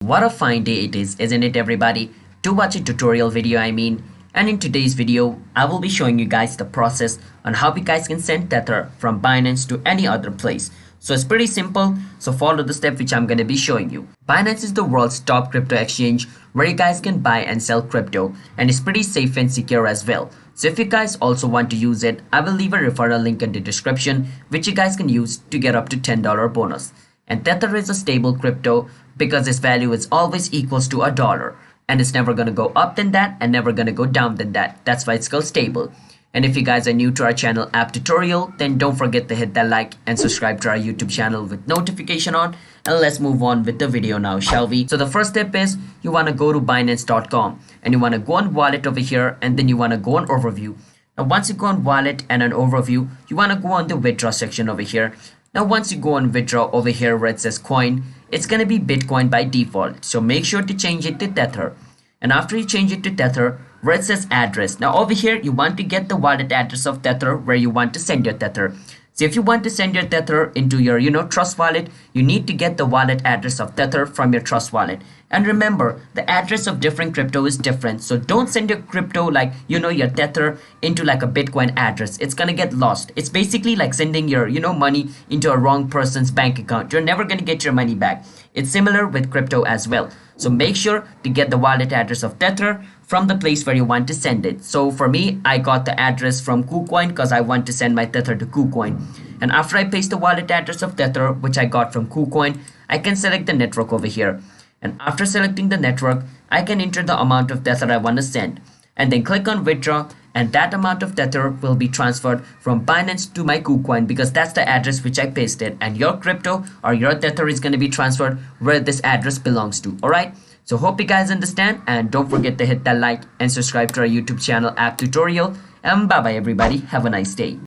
what a fine day it is, isn't it everybody, to watch a tutorial video and in today's video I will be showing you guys the process on how you guys can send Tether from Binance to any other place. So it's pretty simple, so follow the step which I'm going to be showing you. Binance is the world's top crypto exchange where you guys can buy and sell crypto, and it's pretty safe and secure as well. So if you guys also want to use it, I will leave a referral link in the description which you guys can use to get up to $10 bonus. And Tether is a stable crypto because its value is always equals to $1 and it's never going to go up than that and never going to go down than that. That's why it's called stable. And if you guys are new to our channel app tutorial, then don't forget to hit that like and subscribe to our YouTube channel with notification on. And let's move on with the video now, shall we? So the first step is you want to go to Binance.com and you want to go on wallet over here, and then you want to go on overview. Now once you go on wallet and on overview, you want to go on the withdraw section over here. Now once you go on withdraw over here where it says coin, it's going to be Bitcoin by default. So make sure to change it to Tether. And after you change it to Tether, where it says address, now over here you want to get the wallet address of Tether where you want to send your Tether. So if you want to send your Tether into your Trust wallet, you need to get the wallet address of Tether from your Trust wallet. And remember, the address of different crypto is different. So don't send your crypto like your Tether into like a Bitcoin address. It's gonna get lost. It's basically like sending your money into a wrong person's bank account. You're never gonna get your money back. It's similar with crypto as well. So make sure to get the wallet address of Tether from the place where you want to send it. So for me, I got the address from KuCoin because I want to send my Tether to KuCoin. And after I paste the wallet address of Tether, which I got from KuCoin, I can select the network over here. And after selecting the network, I can enter the amount of Tether I want to send. And then click on withdraw, and that amount of Tether will be transferred from Binance to my KuCoin because that's the address which I pasted. And your crypto or your Tether is going to be transferred where this address belongs to. Alright? So hope you guys understand, and don't forget to hit that like and subscribe to our YouTube channel app tutorial. And bye bye everybody. Have a nice day.